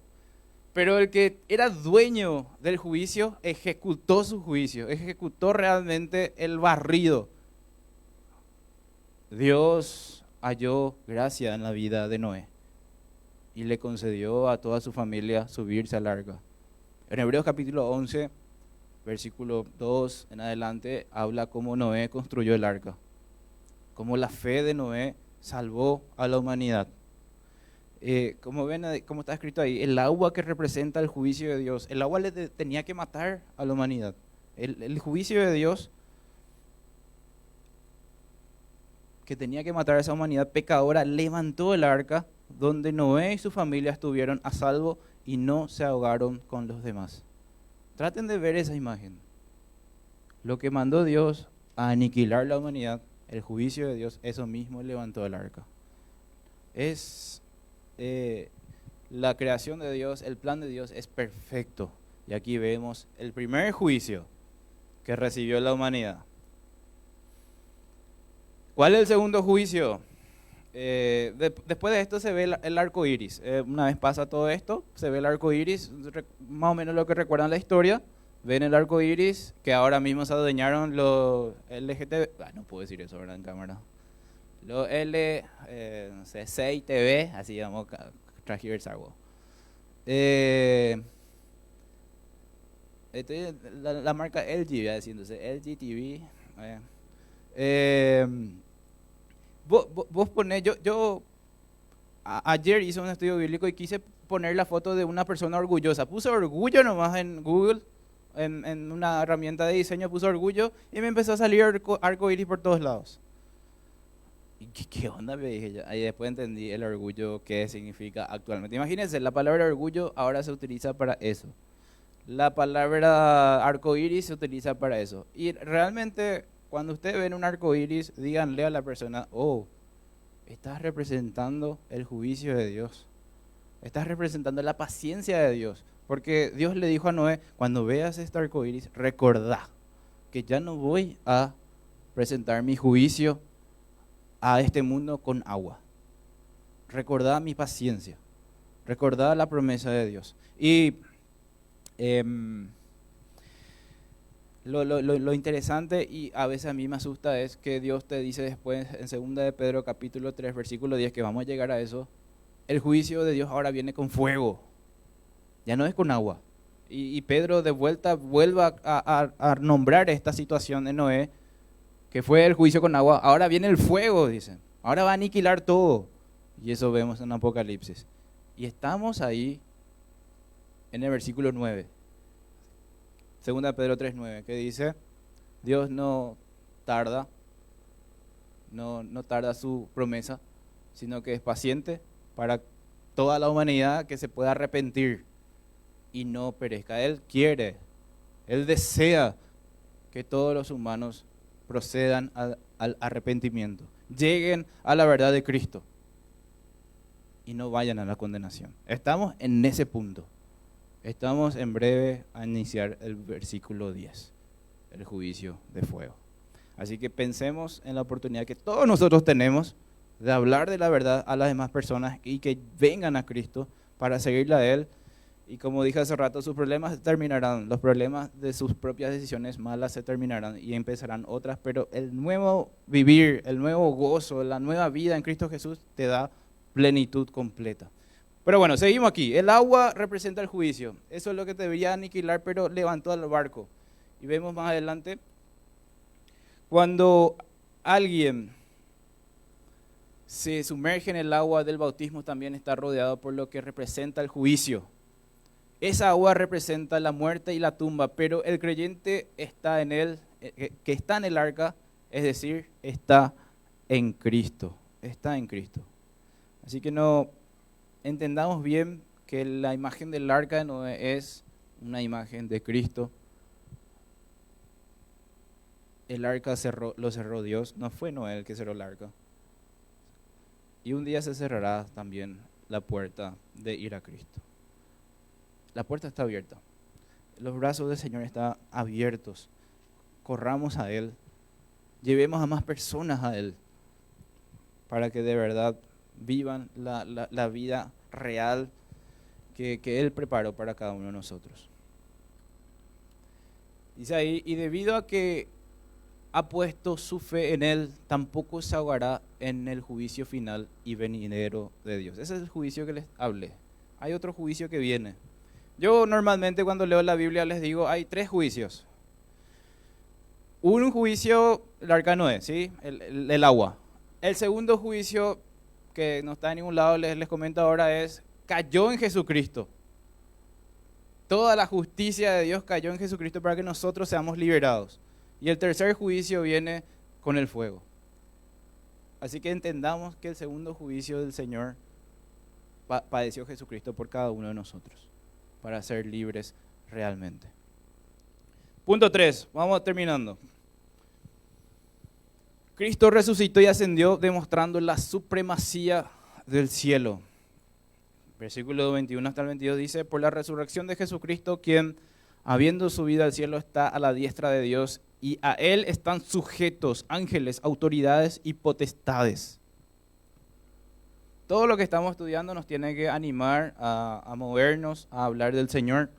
Pero el que era dueño del juicio ejecutó su juicio, ejecutó realmente el barrido. Dios halló gracia en la vida de Noé y le concedió a toda su familia subirse al arca. En Hebreos capítulo 11, versículo 2 en adelante, habla cómo Noé construyó el arca, cómo la fe de Noé salvó a la humanidad. Como ven, como está escrito ahí, el agua que representa el juicio de Dios, el agua tenía que matar a la humanidad. El juicio de Dios que tenía que matar a esa humanidad pecadora levantó el arca donde Noé y su familia estuvieron a salvo y no se ahogaron con los demás. Traten de ver esa imagen. Lo que mandó Dios a aniquilar la humanidad, el juicio de Dios, eso mismo levantó el arca. Es la creación de Dios, el plan de Dios es perfecto. Y aquí vemos el primer juicio que recibió la humanidad. ¿Cuál es el segundo juicio? Después de esto se ve el arco iris. Una vez pasa todo esto, se ve el arco iris, más o menos lo que recuerdan la historia. Ven el arco iris, que ahora mismo se adueñaron los LGTB. No puedo decir eso, ¿verdad? En cámara. Los no sé, CITV, así vamos a transgiversar. La marca LG, ya diciéndose, LG TV. Vos ponés, ayer hice un estudio bíblico y quise poner la foto de una persona orgullosa. Puse orgullo nomás en Google, en una herramienta de diseño, puse orgullo y me empezó a salir arco iris por todos lados. ¿Y qué onda? Me dije yo. Ahí después entendí el orgullo, qué significa actualmente. Imagínense, la palabra orgullo ahora se utiliza para eso. La palabra arco iris se utiliza para eso. Y realmente, cuando ustedes ven un arco iris, díganle a la persona, oh, estás representando el juicio de Dios. Estás representando la paciencia de Dios. Porque Dios le dijo a Noé, cuando veas este arco iris, recordá que ya no voy a presentar mi juicio a este mundo con agua. Recordá mi paciencia. Recordá la promesa de Dios. Y Lo interesante y a veces a mí me asusta es que Dios te dice después en 2 de Pedro capítulo 3 versículo 10 que vamos a llegar a eso. El juicio de Dios ahora viene con fuego, ya no es con agua. Y Pedro de vuelta vuelve a nombrar esta situación de Noé, que fue el juicio con agua. Ahora viene el fuego, dicen. Ahora va a aniquilar todo. Y eso vemos en Apocalipsis. Y estamos ahí en el versículo 9. 2 Pedro 3:9, que dice, Dios no tarda, no tarda su promesa, sino que es paciente para toda la humanidad que se pueda arrepentir y no perezca. Él quiere, Él desea que todos los humanos procedan al arrepentimiento, lleguen a la verdad de Cristo y no vayan a la condenación. Estamos en ese punto. Estamos en breve a iniciar el versículo 10, el juicio de fuego. Así que pensemos en la oportunidad que todos nosotros tenemos de hablar de la verdad a las demás personas y que vengan a Cristo para seguirle a Él. Y como dije hace rato, sus problemas se terminarán, los problemas de sus propias decisiones malas se terminarán y empezarán otras, pero el nuevo vivir, el nuevo gozo, la nueva vida en Cristo Jesús te da plenitud completa. Pero bueno, seguimos aquí. El agua representa el juicio. Eso es lo que debería aniquilar, pero levantó al barco. Y vemos más adelante, cuando alguien se sumerge en el agua del bautismo, también está rodeado por lo que representa el juicio. Esa agua representa la muerte y la tumba, pero el creyente está en él, que está en el arca, es decir, está en Cristo. Está en Cristo. Así que no entendamos bien que la imagen del arca de Noé es una imagen de Cristo. El arca lo cerró Dios, no fue Noé el que cerró el arca. Y un día se cerrará también la puerta de ir a Cristo. La puerta está abierta. Los brazos del Señor están abiertos. Corramos a Él. Llevemos a más personas a Él para que de verdad vivan la vida real que Él preparó para cada uno de nosotros. Dice ahí, y debido a que ha puesto su fe en Él, tampoco se ahogará en el juicio final y venidero de Dios. Ese es el juicio que les hablé. Hay otro juicio que viene. Yo normalmente cuando leo la Biblia les digo, hay 3 juicios. Un juicio, el arca de Noé, ¿sí? El agua. El segundo juicio, que no está en ningún lado, les comento ahora, es, cayó en Jesucristo. Toda la justicia de Dios cayó en Jesucristo para que nosotros seamos liberados. Y el tercer juicio viene con el fuego. Así que entendamos que el segundo juicio del Señor padeció Jesucristo por cada uno de nosotros, para ser libres realmente. Punto 3, vamos terminando. Cristo resucitó y ascendió demostrando la supremacía del cielo. Versículo 21 hasta el 22 dice, por la resurrección de Jesucristo, quien habiendo subido al cielo está a la diestra de Dios y a Él están sujetos ángeles, autoridades y potestades. Todo lo que estamos estudiando nos tiene que animar a movernos, a hablar del Señor,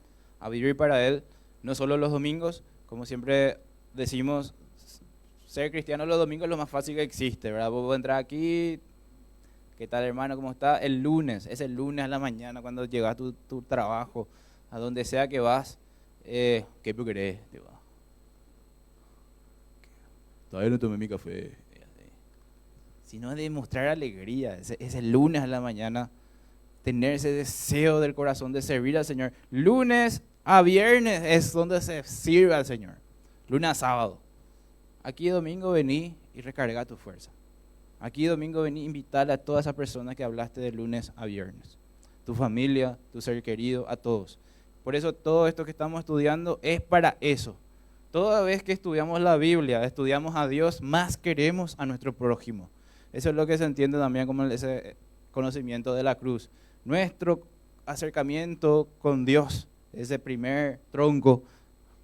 a vivir para Él, no solo los domingos, como siempre decimos, ser cristiano los domingos es lo más fácil que existe, ¿verdad? Vos entrar aquí, ¿qué tal hermano? ¿Cómo está? El lunes, es el lunes a la mañana cuando llegas a tu trabajo, a donde sea que vas, ¿qué querés? Todavía no tomé mi café. Sino de mostrar alegría, es el lunes a la mañana, tener ese deseo del corazón de servir al Señor. Lunes a viernes es donde se sirve al Señor, lunes a sábado. Aquí domingo vení y recarga tu fuerza. Aquí domingo vení a invitar a todas esas personas que hablaste de lunes a viernes. Tu familia, tu ser querido, a todos. Por eso todo esto que estamos estudiando es para eso. Toda vez que estudiamos la Biblia, estudiamos a Dios, más queremos a nuestro prójimo. Eso es lo que se entiende también como ese conocimiento de la cruz. Nuestro acercamiento con Dios, ese primer tronco,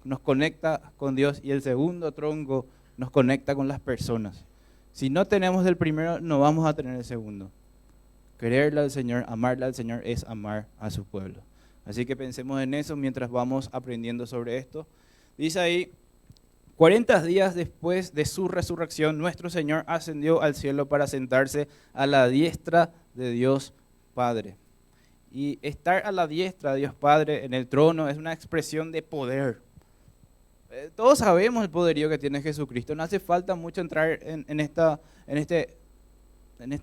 nos conecta con Dios y el segundo tronco nos conecta con las personas. Si no tenemos el primero, no vamos a tener el segundo. Quererle al Señor, amarle al Señor es amar a su pueblo. Así que pensemos en eso mientras vamos aprendiendo sobre esto. Dice ahí 40 días después de su resurrección, nuestro Señor ascendió al cielo para sentarse a la diestra de Dios Padre. Y estar a la diestra de Dios Padre en el trono es una expresión de poder. Todos sabemos el poderío que tiene Jesucristo. No hace falta mucho entrar en esta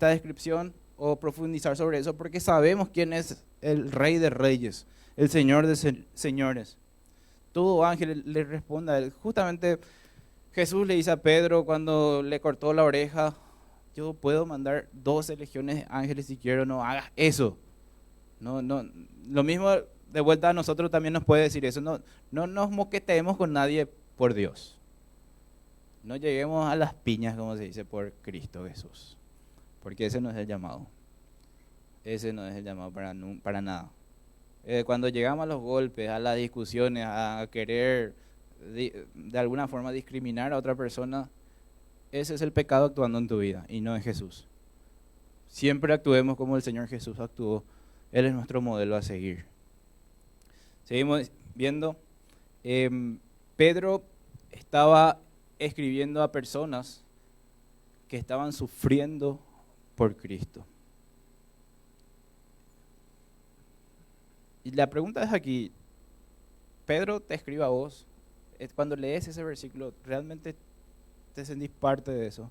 descripción o profundizar sobre eso, porque sabemos quién es el Rey de Reyes, el Señor de Señores. Todo ángel le responde a él. Justamente Jesús le dice a Pedro cuando le cortó la oreja: yo puedo mandar 12 legiones de ángeles si quiero, no hagas eso. No, lo mismo de vuelta a nosotros también nos puede decir eso. No nos moqueteemos con nadie por Dios. No lleguemos a las piñas, como se dice, por Cristo Jesús. Porque ese no es el llamado. Ese no es el llamado para nada. Cuando llegamos a los golpes, a las discusiones, a querer de alguna forma discriminar a otra persona, ese es el pecado actuando en tu vida y no en Jesús. Siempre actuemos como el Señor Jesús actuó. Él es nuestro modelo a seguir. Seguimos viendo. Pedro estaba escribiendo a personas que estaban sufriendo por Cristo. Y la pregunta es aquí: Pedro te escribe a vos. Cuando lees ese versículo, ¿realmente te sentís parte de eso?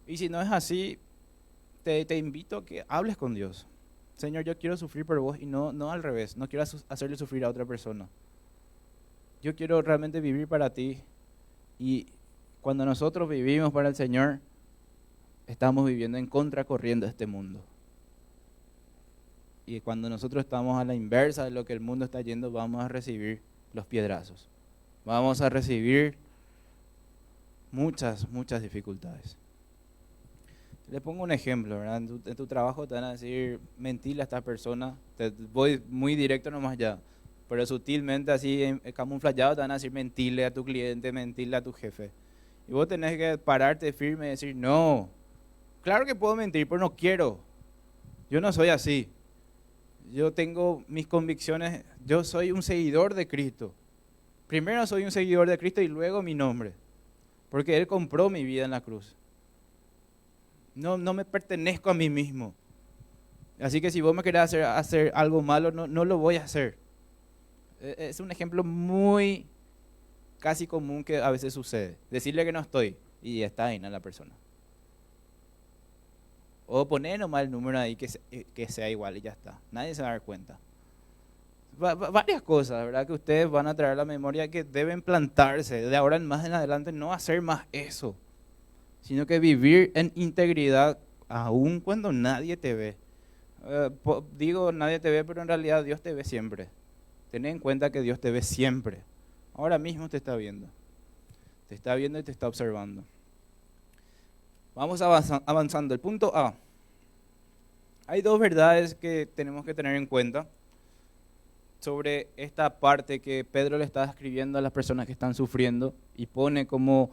Y si no es así, te invito a que hables con Dios. Señor, yo quiero sufrir por vos, y no al revés. No quiero hacerle sufrir a otra persona. Yo quiero realmente vivir para ti. Y cuando nosotros vivimos para el Señor, estamos viviendo en contracorriente de este mundo. Y cuando nosotros estamos a la inversa de lo que el mundo está yendo, vamos a recibir los piedrazos. Vamos a recibir muchas dificultades. Le pongo un ejemplo, ¿verdad? En tu trabajo te van a decir: mentile a esta persona. Te voy muy directo nomás ya. Pero sutilmente, así camuflado, te van a decir: mentile a tu cliente, mentile a tu jefe. Y vos tenés que pararte firme y decir: no, claro que puedo mentir, pero no quiero. Yo no soy así. Yo tengo mis convicciones. Yo soy un seguidor de Cristo. Primero soy un seguidor de Cristo y luego mi nombre. Porque Él compró mi vida en la cruz. No me pertenezco a mí mismo. Así que si vos me querés hacer algo malo, no lo voy a hacer. Es un ejemplo muy casi común que a veces sucede. Decirle que no estoy y está ahí, ¿no? La persona. O poner nomás el número ahí que sea igual y ya está. Nadie se va a dar cuenta. Varias cosas, ¿verdad? Que ustedes van a traer a la memoria que deben plantarse. De ahora en más en adelante no hacer más eso, sino que vivir en integridad aun cuando nadie te ve. Digo nadie te ve, pero en realidad Dios te ve siempre. Ten en cuenta que Dios te ve siempre. Ahora mismo te está viendo. Te está viendo y te está observando. Vamos avanzando. El punto A. Hay dos verdades que tenemos que tener en cuenta sobre esta parte que Pedro le está escribiendo a las personas que están sufriendo y pone como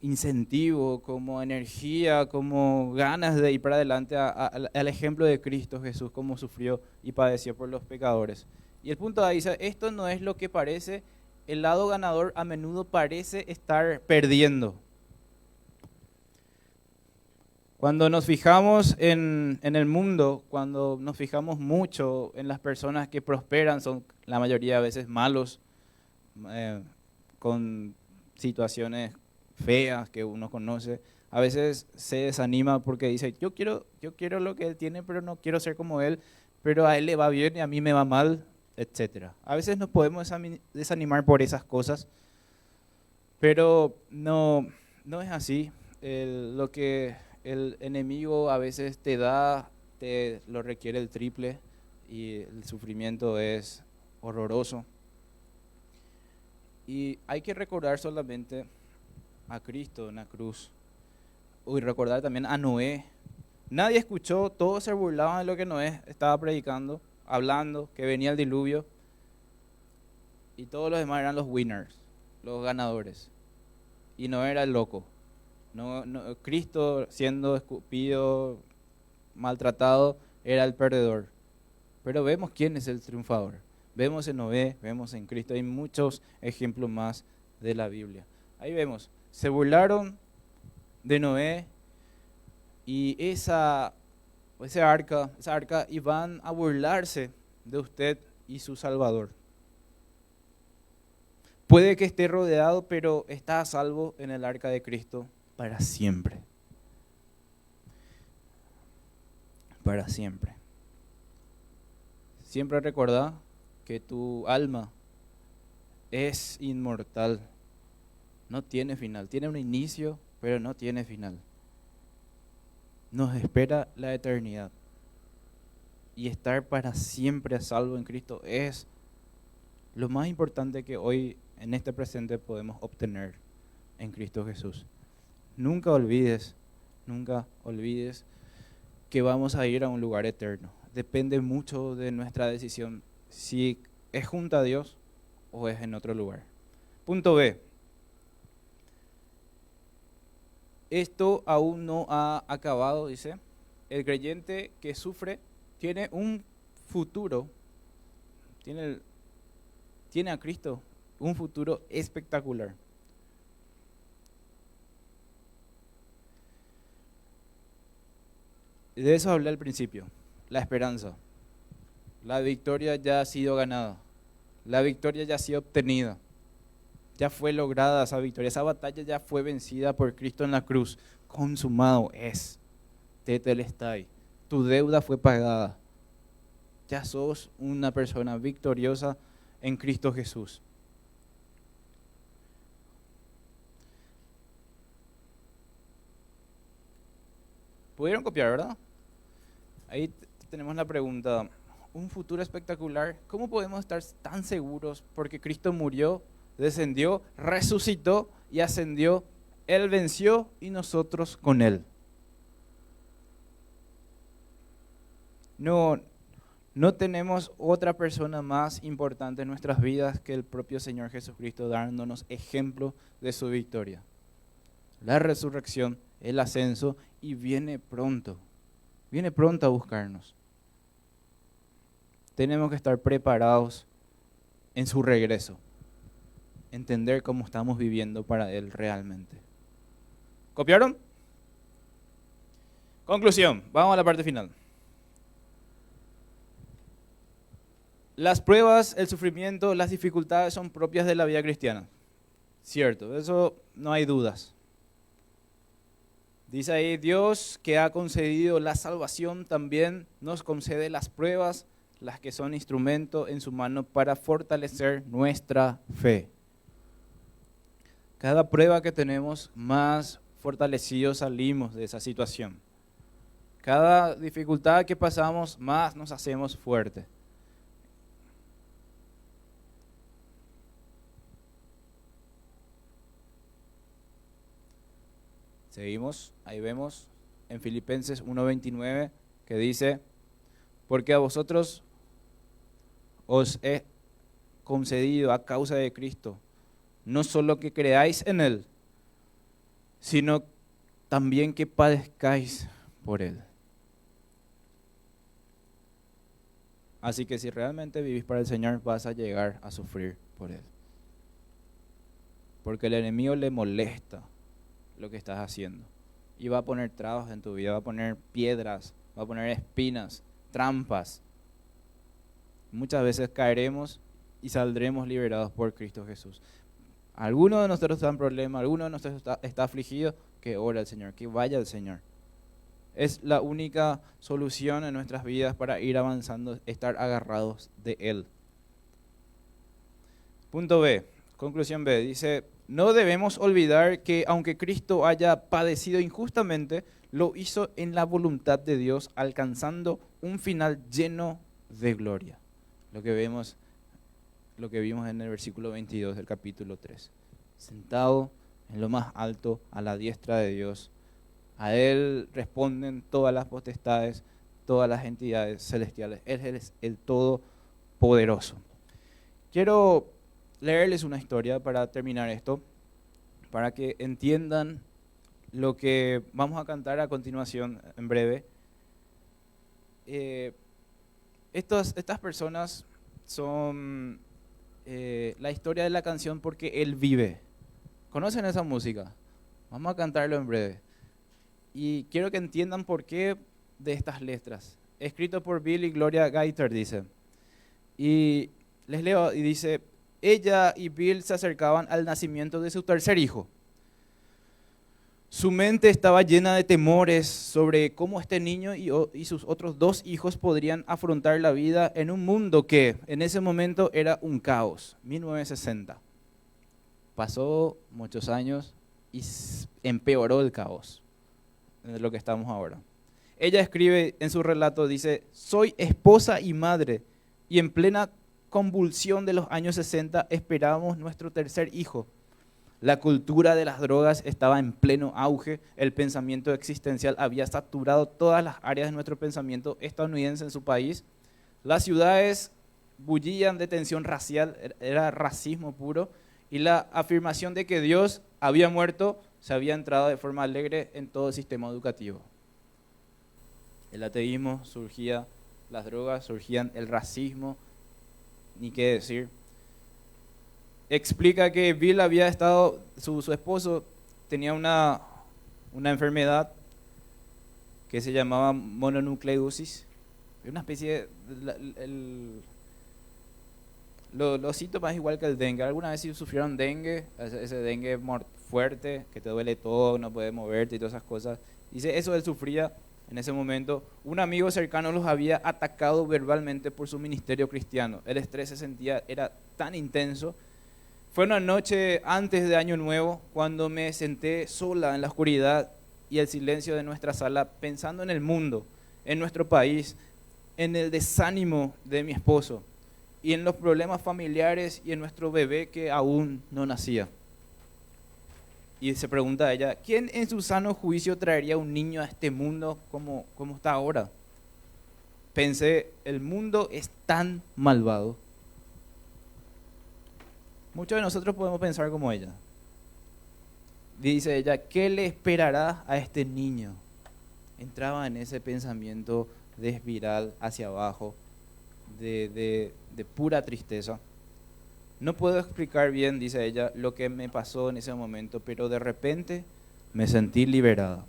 incentivo, como energía, como ganas de ir para adelante al ejemplo de Cristo Jesús, cómo sufrió y padeció por los pecadores. Y el punto A dice: esto no es lo que parece, el lado ganador a menudo parece estar perdiendo. Cuando nos fijamos en el mundo, cuando nos fijamos mucho en las personas que prosperan, son la mayoría de veces malos, con situaciones feas que uno conoce. A veces se desanima porque dice: yo quiero lo que él tiene, pero no quiero ser como él, pero a él le va bien y a mí me va mal, etc. A veces nos podemos desanimar por esas cosas, pero no es así. Lo que el enemigo a veces te lo requiere el triple y el sufrimiento es horroroso. Y hay que recordar solamente a Cristo en la cruz. Y recordar también a Noé. Nadie escuchó, todos se burlaban de lo que Noé estaba predicando, hablando, que venía el diluvio. Y todos los demás eran los winners, los ganadores. Y Noé era el loco. Cristo, siendo escupido, maltratado, era el perdedor. Pero vemos quién es el triunfador. Vemos en Noé, vemos en Cristo, hay muchos ejemplos más de la Biblia. Ahí vemos, se burlaron de Noé y esa arca iban a burlarse de usted y su Salvador. Puede que esté rodeado, pero está a salvo en el arca de Cristo para siempre. Para siempre. Siempre recordá que tu alma es inmortal. No tiene final. Tiene un inicio, pero no tiene final. Nos espera la eternidad. Y estar para siempre a salvo en Cristo es lo más importante que hoy en este presente podemos obtener en Cristo Jesús. Nunca olvides que vamos a ir a un lugar eterno. Depende mucho de nuestra decisión si es junto a Dios o es en otro lugar. Punto B. Esto aún no ha acabado, dice. El creyente que sufre tiene un futuro, tiene a Cristo un futuro espectacular. De eso hablé al principio, la esperanza. La victoria ya ha sido ganada, la victoria ya ha sido obtenida, ya fue lograda esa victoria, esa batalla ya fue vencida por Cristo en la cruz. Consumado es, tetelestai, tu deuda fue pagada, ya sos una persona victoriosa en Cristo Jesús. ¿Pudieron copiar, verdad? Ahí tenemos la pregunta, un futuro espectacular, ¿cómo podemos estar tan seguros? Porque Cristo murió, descendió, resucitó y ascendió, Él venció y nosotros con Él. No tenemos otra persona más importante en nuestras vidas que el propio Señor Jesucristo, dándonos ejemplo de su victoria. La resurrección, el ascenso, y viene pronto a buscarnos. Tenemos que estar preparados en su regreso, entender cómo estamos viviendo para Él realmente. ¿Copiaron? Conclusión, vamos a la parte final. Las pruebas, el sufrimiento, las dificultades son propias de la vida cristiana. Cierto, de eso no hay dudas. Dice ahí, Dios que ha concedido la salvación también nos concede las pruebas, las que son instrumento en su mano para fortalecer nuestra fe. Cada prueba que tenemos, más fortalecidos salimos de esa situación. Cada dificultad que pasamos, más nos hacemos fuertes. Seguimos, ahí vemos en Filipenses 1:29 que dice, porque a vosotros os he concedido a causa de Cristo, no solo que creáis en Él, sino también que padezcáis por Él. Así que si realmente vivís para el Señor, vas a llegar a sufrir por Él. Porque el enemigo le molesta lo que estás haciendo. Y va a poner trabas en tu vida, va a poner piedras, va a poner espinas, trampas. Muchas veces caeremos y saldremos liberados por Cristo Jesús. Alguno de nosotros está en problema, alguno de nosotros está afligido, que ore al Señor, que vaya al Señor. Es la única solución en nuestras vidas para ir avanzando, estar agarrados de Él. Punto B, conclusión B, dice, no debemos olvidar que aunque Cristo haya padecido injustamente, lo hizo en la voluntad de Dios, alcanzando un final lleno de gloria. Lo que vimos en el versículo 22 del capítulo 3. Sentado en lo más alto, a la diestra de Dios. A Él responden todas las potestades, todas las entidades celestiales. Él es el Todopoderoso. Quiero leerles una historia para terminar esto, para que entiendan lo que vamos a cantar a continuación en breve. Estas personas son la historia de la canción Porque Él Vive. ¿Conocen esa música? Vamos a cantarlo en breve. Y quiero que entiendan por qué de estas letras. Escrito por Bill y Gloria Gaither, dice. Y les leo, y dice: ella y Bill se acercaban al nacimiento de su tercer hijo. Su mente estaba llena de temores sobre cómo este niño y sus otros dos hijos podrían afrontar la vida en un mundo que en ese momento era un caos. 1960. Pasó muchos años y empeoró el caos de lo que estamos ahora. Ella escribe en su relato, dice: soy esposa y madre, y en plena convulsión de los años 60 esperábamos nuestro tercer hijo. La cultura de las drogas estaba en pleno auge, el pensamiento existencial había saturado todas las áreas de nuestro pensamiento estadounidense en su país. Las ciudades bullían de tensión racial, era racismo puro, y la afirmación de que Dios había muerto se había entrado de forma alegre en todo el sistema educativo. El ateísmo surgía, las drogas surgían, el racismo, ni qué decir. Explica que Bill había estado, su esposo tenía una enfermedad que se llamaba mononucleosis, una especie de, los síntomas igual que el dengue. ¿Alguna vez si sufrieron dengue? Ese dengue fuerte, que te duele todo, no puedes moverte y todas esas cosas. Dice, eso él sufría en ese momento. Un amigo cercano los había atacado verbalmente por su ministerio cristiano. El estrés se sentía, era tan intenso. Fue una noche antes de Año Nuevo cuando me senté sola en la oscuridad y el silencio de nuestra sala pensando en el mundo, en nuestro país, en el desánimo de mi esposo y en los problemas familiares y en nuestro bebé que aún no nacía. Y se pregunta a ella, ¿quién en su sano juicio traería un niño a este mundo como está ahora? Pensé, el mundo es tan malvado. Muchos de nosotros podemos pensar como ella. Dice ella, ¿qué le esperará a este niño? Entraba en ese pensamiento de espiral hacia abajo, de pura tristeza. No puedo explicar bien, dice ella, lo que me pasó en ese momento, pero de repente me sentí liberada.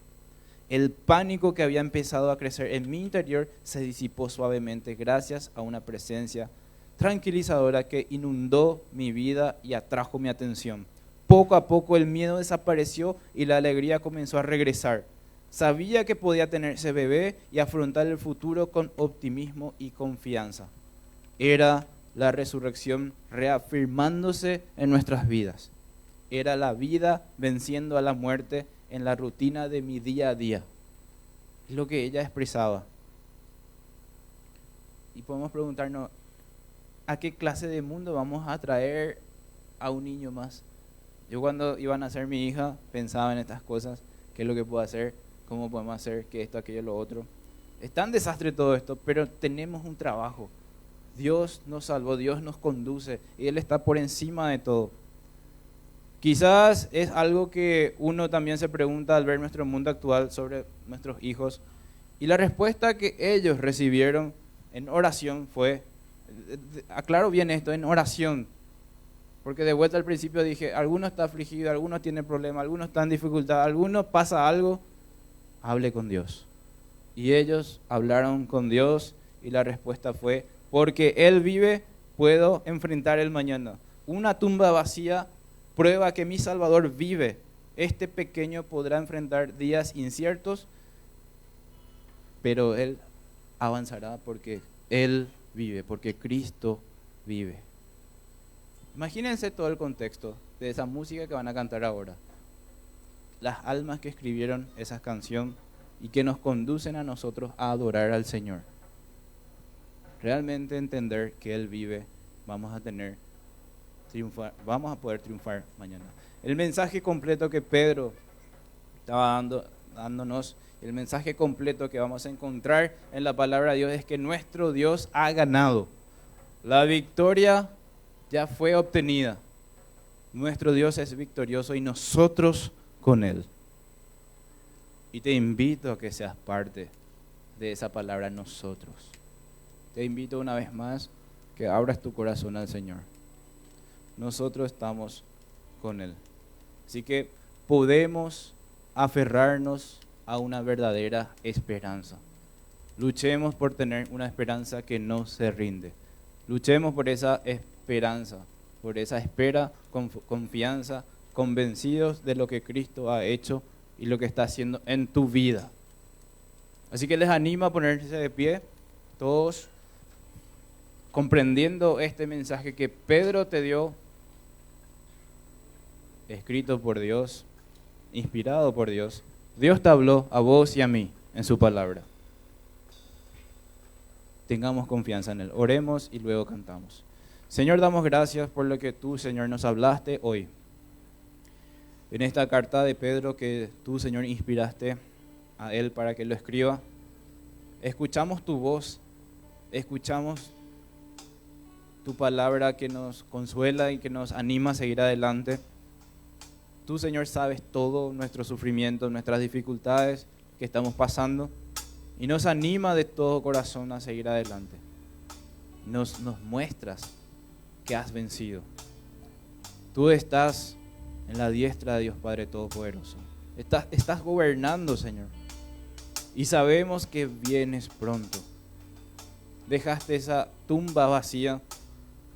El pánico que había empezado a crecer en mi interior se disipó suavemente gracias a una presencia tranquilizadora que inundó mi vida y atrajo mi atención. Poco a poco el miedo desapareció y la alegría comenzó a regresar. Sabía que podía tener ese bebé y afrontar el futuro con optimismo y confianza. Era la resurrección reafirmándose en nuestras vidas. Era la vida venciendo a la muerte en la rutina de mi día a día. Es lo que ella expresaba. Y podemos preguntarnos, ¿a qué clase de mundo vamos a traer a un niño más? Yo cuando iba a nacer mi hija pensaba en estas cosas, qué es lo que puedo hacer, cómo podemos hacer, que esto, aquello, lo otro. Es tan desastre todo esto, pero tenemos un trabajo. Dios nos salvó, Dios nos conduce y Él está por encima de todo. Quizás es algo que uno también se pregunta al ver nuestro mundo actual sobre nuestros hijos, y la respuesta que ellos recibieron en oración fue, aclaro bien esto, en oración, porque de vuelta al principio dije, alguno está afligido, algunos tienen problemas, algunos están en dificultad, algunos pasa algo, hable con Dios. Y ellos hablaron con Dios y la respuesta fue, porque Él vive, puedo enfrentar el mañana. Una tumba vacía prueba que mi Salvador vive. Este pequeño podrá enfrentar días inciertos, pero Él avanzará porque Él vive, porque Cristo vive. Imagínense todo el contexto de esa música que van a cantar ahora. Las almas que escribieron esa canción y que nos conducen a nosotros a adorar al Señor. Realmente entender que Él vive, vamos a poder triunfar mañana. El mensaje completo que Pedro estaba dándonos, el mensaje completo que vamos a encontrar en la palabra de Dios es que nuestro Dios ha ganado. La victoria ya fue obtenida. Nuestro Dios es victorioso y nosotros con Él. Y te invito a que seas parte de esa palabra nosotros. Te invito una vez más que que abras tu corazón al Señor. Nosotros estamos con Él. Así que podemos aferrarnos a una verdadera esperanza. Luchemos por tener una esperanza que no se rinde. Luchemos por esa esperanza, por esa espera con confianza, convencidos de lo que Cristo ha hecho y lo que está haciendo en tu vida. Así que les animo a ponerse de pie, todos comprendiendo este mensaje que Pedro te dio, escrito por Dios, inspirado por Dios. Dios te habló a vos y a mí en su palabra. Tengamos confianza en Él. Oremos y luego cantamos. Señor, damos gracias por lo que tú, Señor, nos hablaste hoy. En esta carta de Pedro que tú, Señor, inspiraste a él para que lo escriba, escuchamos tu voz, escuchamos tu palabra que nos consuela y que nos anima a seguir adelante. Tú, Señor, sabes todo nuestro sufrimiento, nuestras dificultades que estamos pasando y nos anima de todo corazón a seguir adelante. Nos muestras que has vencido. Tú estás en la diestra de Dios Padre Todopoderoso. Estás gobernando, Señor. Y sabemos que vienes pronto. Dejaste esa tumba vacía.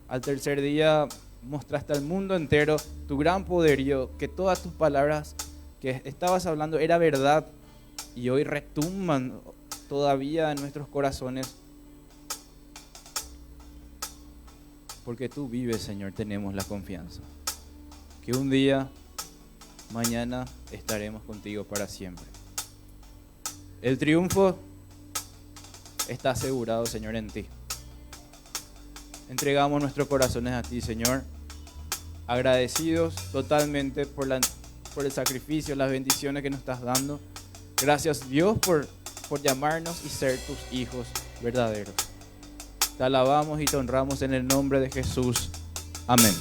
Al tercer día mostraste al mundo entero tu gran poderío, que todas tus palabras que estabas hablando era verdad y hoy retumban todavía en nuestros corazones. Porque tú vives, Señor, tenemos la confianza que un día, mañana, estaremos contigo para siempre. El triunfo está asegurado, Señor, en ti. Entregamos nuestros corazones a ti, Señor, agradecidos totalmente por el sacrificio, las bendiciones que nos estás dando. Gracias, Dios, por llamarnos y ser tus hijos verdaderos. Te alabamos y te honramos en el nombre de Jesús. Amén.